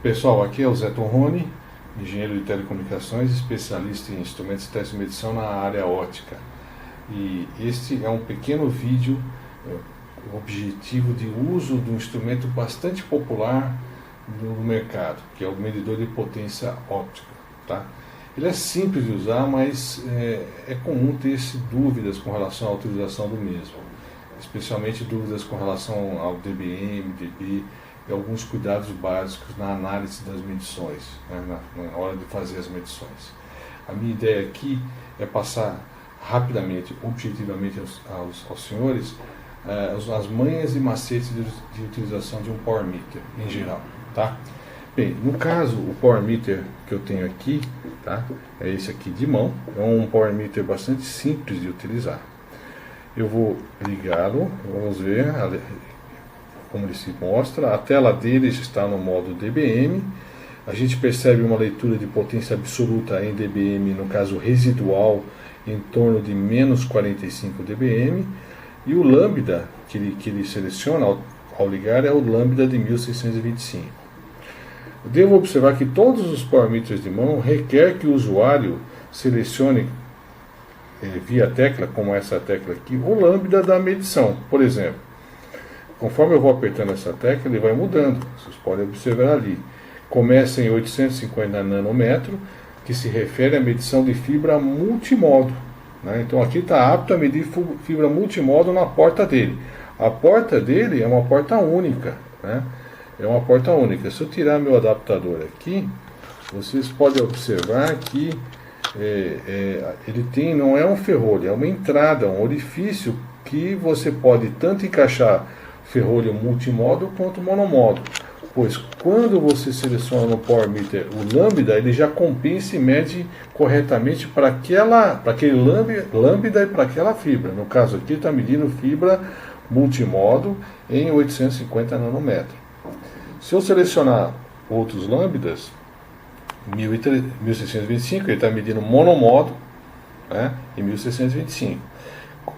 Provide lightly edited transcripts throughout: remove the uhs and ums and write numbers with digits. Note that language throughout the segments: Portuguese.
Pessoal, aqui é o Zé Torrone, engenheiro de telecomunicações, especialista em instrumentos de teste e medição na área ótica. E este é um pequeno vídeo objetivo de uso de um instrumento bastante popular no mercado, que é o medidor de potência óptica. Tá? Ele é simples de usar, mas é comum ter-se dúvidas com relação à utilização do mesmo, especialmente dúvidas com relação ao dBm, dB e alguns cuidados básicos na análise das medições, né, na hora de fazer as medições. A minha ideia aqui é passar rapidamente, objetivamente aos senhores, as manhas e macetes de utilização de um Power Meter em geral. Tá? Bem, no caso, o Power Meter que eu tenho aqui, tá, é esse aqui de mão, é um Power Meter bastante simples de utilizar. Eu vou ligá-lo, vamos ver como ele se mostra. A tela dele está no modo dBm. A gente percebe uma leitura de potência absoluta em dBm, no caso residual, em torno de menos 45 dBm. E o lambda que ele seleciona ao ligar é o lambda de 1625. Devo observar que todos os Power Meters de mão requer que o usuário selecione via tecla, como essa tecla aqui, o lambda da medição. Por exemplo, conforme eu vou apertando essa tecla, ele vai mudando. Vocês podem observar ali. Começa em 850 nanômetro, que se refere à medição de fibra multimodo. Né? Então aqui está apto a medir fibra multimodo na porta dele. A porta dele é uma porta única. Né? É uma porta única. Se eu tirar meu adaptador aqui, vocês podem observar que ele tem, não é um ferrolho, é uma entrada, um orifício que você pode tanto encaixar ferrolho multimodo quanto monomodo, pois quando você seleciona no Power Meter o lambda, ele já compensa e mede corretamente para aquele lambda e para aquela fibra. No caso aqui está medindo fibra multimodo em 850 nanômetros. Se eu selecionar outros lambdas, 1625, ele está medindo monomodo, né, em 1625.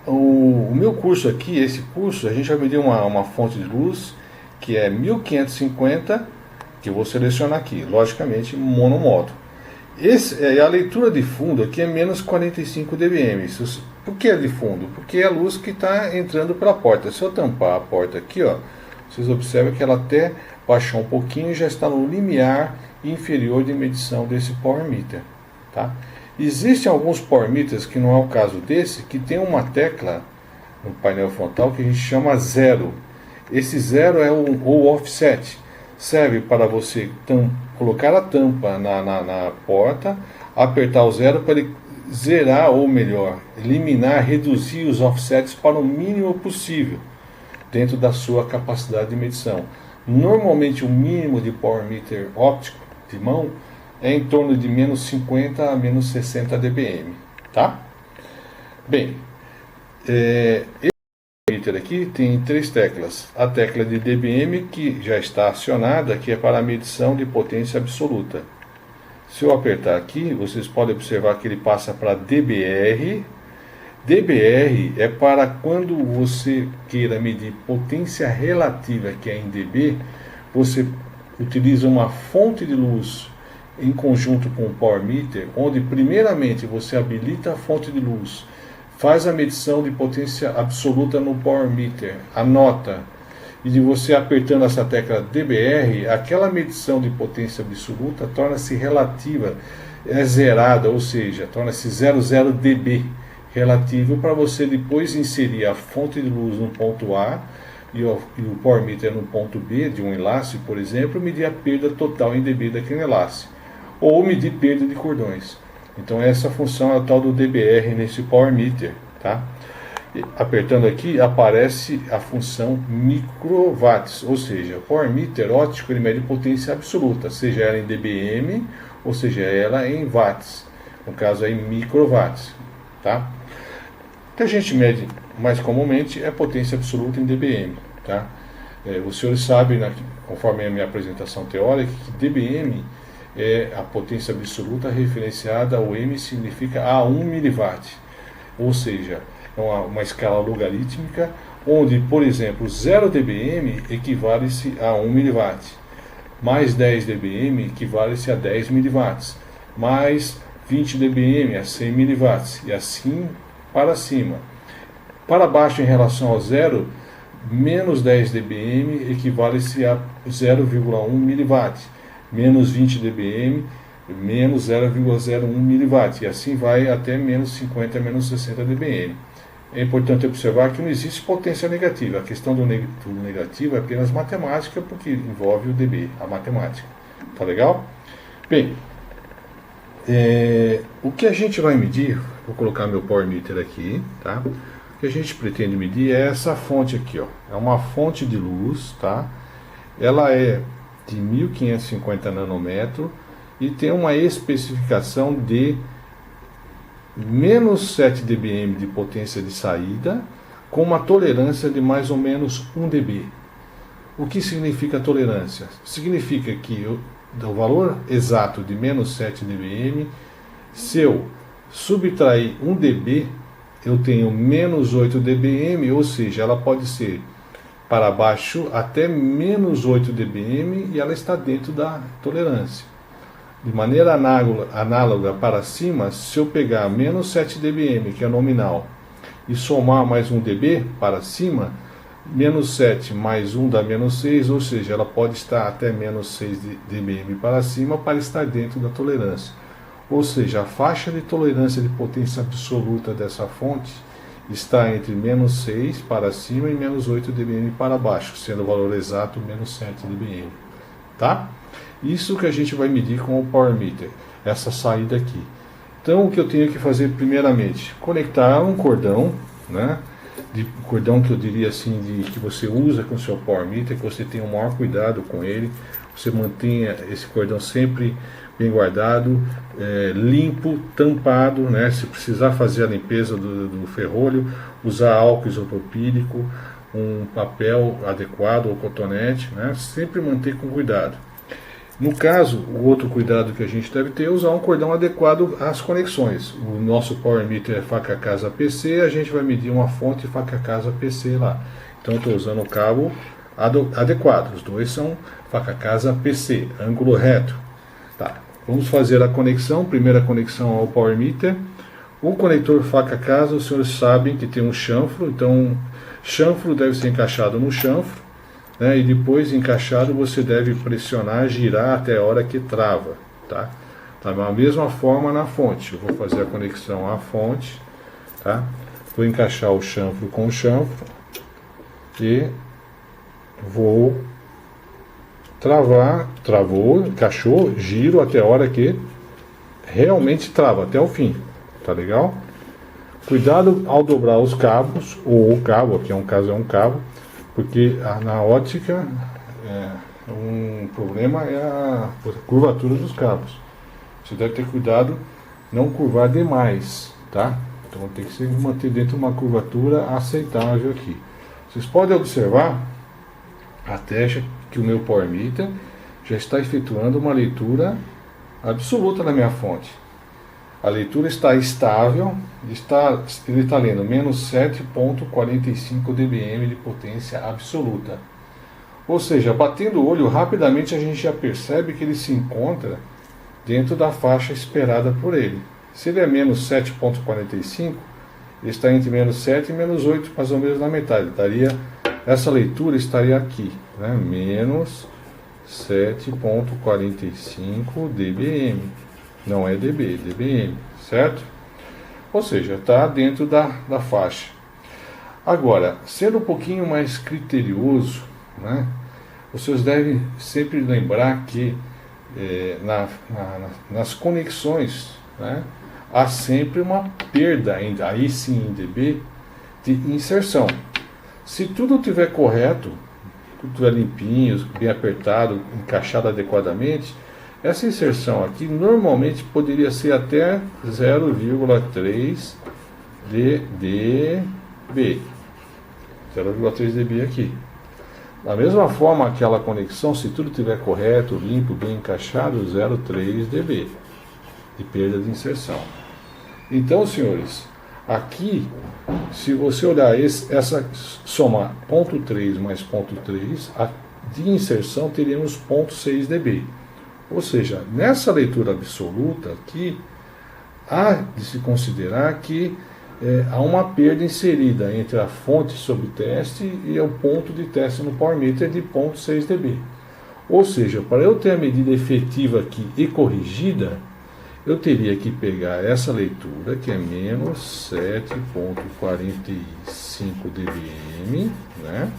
O meu curso aqui, esse curso, a gente vai medir uma fonte de luz que é 1550, que eu vou selecionar aqui, logicamente monomodo. A leitura de fundo aqui é menos 45 dBm. Por que é de fundo? Porque é a luz que está entrando pela porta. Se eu tampar a porta aqui, ó, vocês observam que ela até baixou um pouquinho e já está no limiar inferior de medição desse Power Meter. Tá? Existem alguns Power Meters, que não é o caso desse, que tem uma tecla no painel frontal que a gente chama zero. Esse zero é o offset. Serve para você colocar a tampa na porta, apertar o zero para ele zerar, ou melhor, eliminar, reduzir os offsets para o mínimo possível dentro da sua capacidade de medição. Normalmente o mínimo de Power Meter óptico de mão é em torno de menos 50 a menos 60 dBm. Tá? Bem, esse meter aqui tem três teclas. A tecla de dBm, que já está acionada, que é para a medição de potência absoluta. Se eu apertar aqui, vocês podem observar que ele passa para dBr. dBr é para quando você queira medir potência relativa, que é em dB, você utiliza uma fonte de luz em conjunto com o Power Meter, onde primeiramente você habilita a fonte de luz, faz a medição de potência absoluta no Power Meter, anota, e de você apertando essa tecla dBr, aquela medição de potência absoluta torna-se relativa, é zerada, ou seja, torna-se 00 dB relativo, para você depois inserir a fonte de luz no ponto A e o Power Meter no ponto B de um enlace, por exemplo, medir a perda total em dB daquele enlace, ou medir perda de cordões. Então essa função é a tal do dBr nesse Power Meter. Tá? Apertando aqui aparece a função microwatts, ou seja, o Power Meter óptico ele mede potência absoluta, seja ela em dBm ou seja ela em watts, no caso é em microwatts. Tá? O que a gente mede mais comumente é potência absoluta em dBm. Tá? Os senhores sabem, conforme a minha apresentação teórica, que dBm é a potência absoluta referenciada ao M, significa a 1 mW, ou seja, é uma escala logarítmica, onde, por exemplo, 0 dBm equivale-se a 1 mW. mais 10 dBm equivale-se a 10 mW, mais 20 dBm a 100 mW, e assim para cima. Para baixo em relação ao zero, menos 10 dBm equivale-se a 0,1 mW, menos 20 dBm, menos 0,01 mW, e assim vai até menos 50, menos 60 dBm. É importante observar que não existe potência negativa. A questão do negativo é apenas matemática, porque envolve o dB, a matemática. Tá legal? Bem, o que a gente vai medir, vou colocar meu power meter aqui, tá? O que a gente pretende medir é essa fonte aqui, ó. É uma fonte de luz, tá? Ela é de 1550 nanômetros e tem uma especificação de menos 7 dBm de potência de saída, com uma tolerância de mais ou menos 1 dB. O que significa tolerância? Significa que o valor exato de menos 7 dBm, se eu subtrair 1 dB, eu tenho menos 8 dBm, ou seja, ela pode ser para baixo até menos 8 dBm e ela está dentro da tolerância. De maneira análoga para cima, se eu pegar menos 7 dBm, que é nominal, e somar mais 1 dB para cima, menos 7 mais 1 dá menos 6, ou seja, ela pode estar até menos 6 dBm para cima para estar dentro da tolerância. Ou seja, a faixa de tolerância de potência absoluta dessa fonte está entre menos 6 para cima e menos 8 dBm para baixo, sendo o valor exato menos 7 dBm. Tá? Isso que a gente vai medir com o power meter, essa saída aqui. Então o que eu tenho que fazer primeiramente? Conectar um cordão, né? De cordão que eu diria assim, que você usa com o seu power meter, que você tenha o maior cuidado com ele, você mantenha esse cordão sempre bem guardado, limpo, tampado, né? Se precisar fazer a limpeza do ferrolho, usar álcool isopropílico, um papel adequado ou cotonete, né? Sempre manter com cuidado. No caso, o outro cuidado que a gente deve ter é usar um cordão adequado às conexões. O nosso power meter é faca casa PC, a gente vai medir uma fonte faca casa PC lá. Então eu estou usando o cabo adequado, os dois são faca casa PC, ângulo reto. Tá. Vamos fazer a conexão, primeira conexão ao power meter. O conector faca casa, os senhores sabem que tem um chanfro, então chanfro deve ser encaixado no chanfro. E depois encaixado você deve pressionar, girar até a hora que trava, tá? Da mesma forma na fonte, eu vou fazer a conexão à fonte, tá? Vou encaixar o chanfro com o chanfro e vou travar, travou, encaixou, giro até a hora que realmente trava, até o fim, tá legal? Cuidado ao dobrar os cabos, ou o cabo, aqui é um cabo, porque na ótica um problema é a curvatura dos cabos. Você deve ter cuidado não curvar demais, tá? Então tem que se manter dentro de uma curvatura aceitável aqui. Vocês podem observar até que o meu power meter já está efetuando uma leitura absoluta na minha fonte. A leitura está estável, ele está lendo menos 7,45 dBm de potência absoluta. Ou seja, batendo o olho, rapidamente a gente já percebe que ele se encontra dentro da faixa esperada por ele. Se ele é menos 7,45, ele está entre menos 7 e menos 8, mais ou menos na metade. Essa leitura estaria aqui, né? Menos 7,45 dBm. Não é dB, dBm, certo? Ou seja, está dentro da faixa. Agora, sendo um pouquinho mais criterioso, né, vocês devem sempre lembrar que nas conexões, né, há sempre uma perda, aí sim em dB, de inserção. Se tudo estiver correto, tudo estiver limpinho, bem apertado, encaixado adequadamente, essa inserção aqui normalmente poderia ser até 0,3 dB. 0,3 dB aqui. Da mesma forma, aquela conexão, se tudo estiver correto, limpo, bem encaixado, 0,3 dB de perda de inserção. Então, senhores, Aqui, se você olhar essa somar ponto 3 mais ponto 3, de inserção teríamos 0,6 dB. Ou seja, nessa leitura absoluta aqui, há de se considerar que há uma perda inserida entre a fonte sob teste e o ponto de teste no Power Meter de 0,6 dB. Ou seja, para eu ter a medida efetiva aqui e corrigida, eu teria que pegar essa leitura, que é menos 7,45 dBm, né?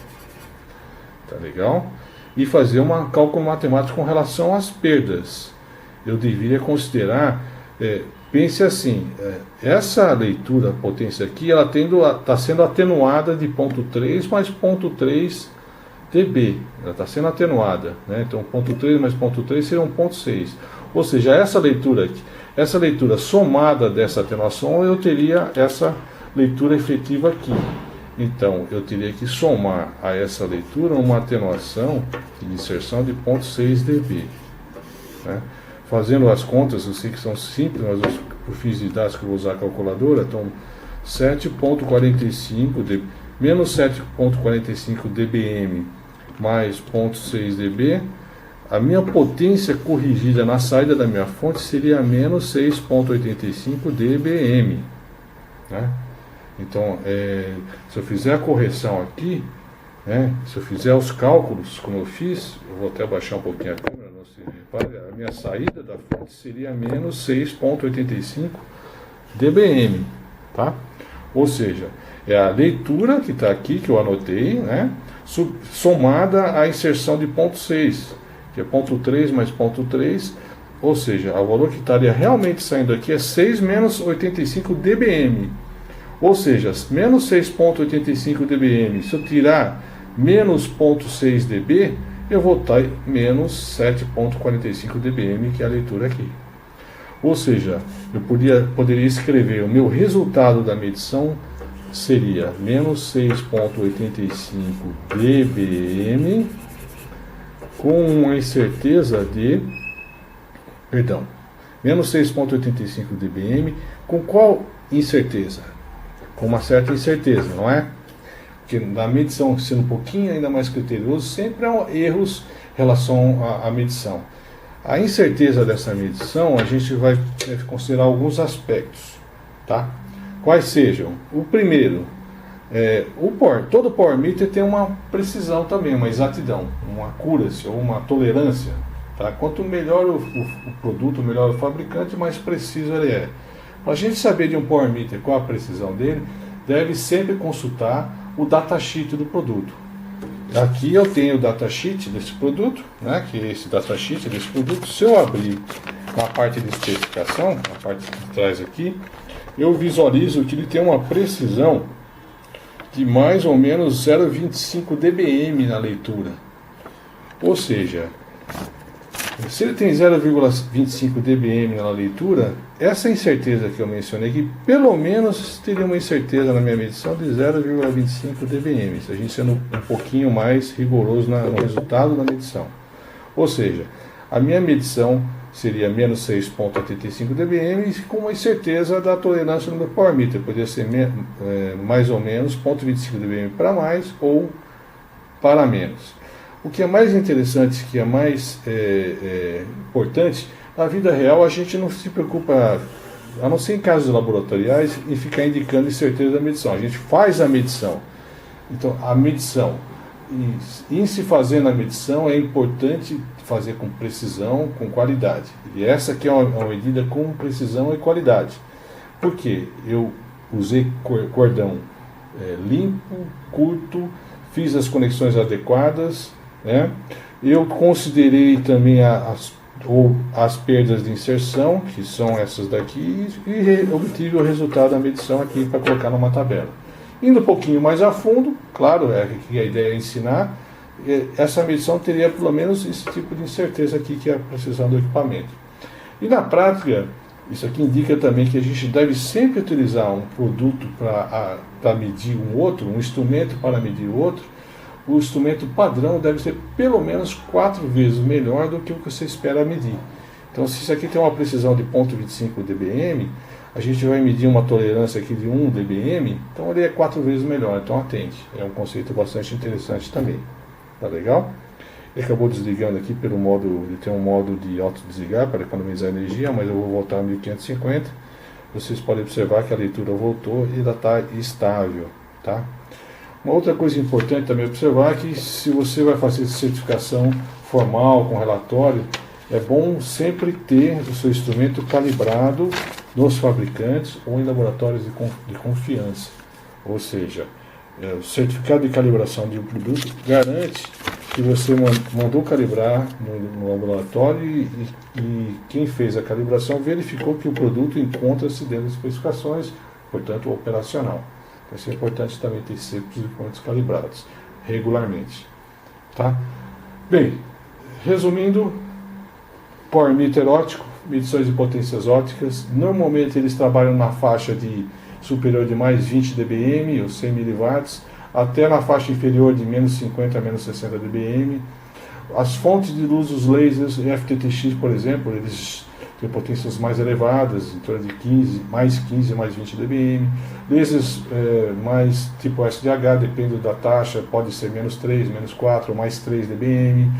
Tá legal? E fazer um cálculo matemático com relação às perdas. Eu deveria considerar, pense assim, essa leitura, a potência aqui, ela está sendo atenuada de 0,3 mais 0,3 dB. Ela está sendo atenuada, né? Então 0,3 mais 0,3 seria 1,6. Ou seja, essa leitura somada dessa atenuação, eu teria essa leitura efetiva aqui. Então, eu teria que somar a essa leitura uma atenuação de inserção de 0,6 dB. Né? Fazendo as contas, eu sei que são simples, mas por fins didáticos eu vou usar a calculadora. Então, 7,45 menos 7,45 dBm mais 0,6 dB. A minha potência corrigida na saída da minha fonte seria menos 6,85 dBm. Né? Então, se eu fizer a correção aqui, né, se eu fizer os cálculos como eu fiz, eu vou até baixar um pouquinho a câmera, não se repare, a minha saída da fonte seria menos 6,85 dBm. Tá? Ou seja, é a leitura que está aqui, que eu anotei, né, somada à inserção de 0,6, que é 0,3 mais 0,3, ou seja, o valor que estaria realmente saindo aqui é 6 menos 85 dBm. Ou seja, menos 6,85 dBm, se eu tirar menos 0,6 dB, eu vou ter menos 7,45 dBm, que é a leitura aqui. Ou seja, eu poderia escrever o meu resultado da medição seria menos 6,85 dBm com uma incerteza de... Perdão, menos 6,85 dBm com qual incerteza? Com uma certa incerteza, não é? Porque na medição, sendo um pouquinho ainda mais criterioso, sempre há erros em relação à medição. A incerteza dessa medição, a gente vai considerar alguns aspectos, tá? Quais sejam? O primeiro, todo Power Meter tem uma precisão também, uma exatidão, uma accuracy ou uma tolerância. Tá? Quanto melhor o produto, melhor o fabricante, mais preciso ele é. Para a gente saber de um Power Meter qual a precisão dele, deve sempre consultar o datasheet do produto. Aqui eu tenho o datasheet desse produto, né, que é esse datasheet desse produto. Se eu abrir na parte de especificação, na parte de trás aqui, eu visualizo que ele tem uma precisão de mais ou menos 0,25 dBm na leitura. Ou seja, se ele tem 0,25 dBm na leitura, essa incerteza que eu mencionei aqui, pelo menos teria uma incerteza na minha medição de 0,25 dBm, se a gente sendo um pouquinho mais rigoroso no resultado da medição. Ou seja, a minha medição seria menos 6,85 dBm com uma incerteza da tolerância no meu Power Meter. Poderia ser mais ou menos 0,25 dBm para mais ou para menos. O que é mais interessante, que é mais importante, na vida real a gente não se preocupa, a não ser em casos laboratoriais, em ficar indicando incerteza da medição. A gente faz a medição. Então, a medição, em se fazendo a medição, é importante fazer com precisão, com qualidade. E essa aqui é uma medida com precisão e qualidade. Por quê? Eu usei cordão limpo, curto, fiz as conexões adequadas, né? Eu considerei também as perdas de inserção, que são essas daqui, e obtive o resultado da medição aqui para colocar numa tabela. Indo um pouquinho mais a fundo, claro, que a ideia é ensinar, essa medição teria pelo menos esse tipo de incerteza aqui, que é a precisão do equipamento. E na prática, isso aqui indica também que a gente deve sempre utilizar um produto para medir um outro, um instrumento para medir o outro. O instrumento padrão deve ser pelo menos 4 vezes melhor do que o que você espera medir. Então, se isso aqui tem uma precisão de 0,25 dBm, a gente vai medir uma tolerância aqui de 1 dBm, então ele é 4 vezes melhor, então atente. É um conceito bastante interessante também. Tá legal? Ele acabou desligando aqui pelo modo, ele tem um modo de auto-desligar para economizar energia, mas eu vou voltar a 1550. Vocês podem observar que a leitura voltou e ela está estável. Tá? Uma outra coisa importante também observar é que se você vai fazer certificação formal com relatório, é bom sempre ter o seu instrumento calibrado nos fabricantes ou em laboratórios de confiança. Ou seja, o certificado de calibração de um produto garante que você mandou calibrar no laboratório e quem fez a calibração verificou que o produto encontra-se dentro das especificações, portanto operacional. Então, isso é importante também ter sempre os equipamentos calibrados regularmente. Tá? Bem, resumindo, Power Meter óptico, medições de potências ópticas, normalmente eles trabalham na faixa de superior de mais 20 dBm ou 100 mW, até na faixa inferior de menos 50 a menos 60 dBm. As fontes de luz, os lasers FTTX, por exemplo, eles têm potências mais elevadas, em torno de 15, mais 20 dBm. Lasers mais tipo SDH, depende da taxa, pode ser menos 3, menos 4, ou mais 3 dBm.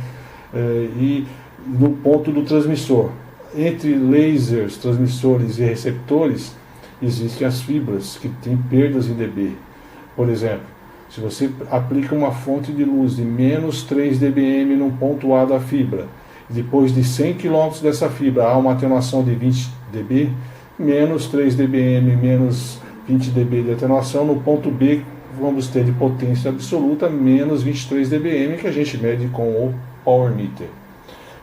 E no ponto do transmissor, entre lasers, transmissores e receptores, existem as fibras que têm perdas em dB. Por exemplo, se você aplica uma fonte de luz de menos 3 dBm no ponto A da fibra, e depois de 100 km dessa fibra há uma atenuação de 20 dB, menos 3 dBm, menos 20 dB de atenuação, no ponto B vamos ter de potência absoluta menos 23 dBm, que a gente mede com o Power Meter.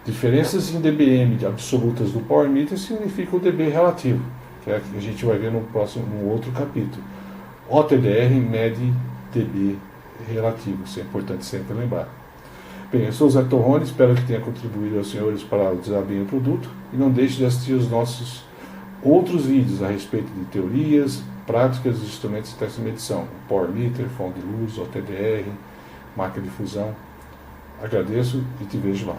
Diferenças em dBm absolutas do Power Meter significa o dB relativo, que é que a gente vai ver no outro capítulo. O TDR mede dB relativo, isso é importante sempre lembrar. Bem, eu sou o Zé Torrone, espero que tenha contribuído aos senhores para utilizar bem o produto, e não deixe de assistir os nossos outros vídeos a respeito de teorias, práticas dos instrumentos de teste de medição, Power Meter, fonte de luz, OTDR, máquina de fusão. Agradeço e te vejo lá.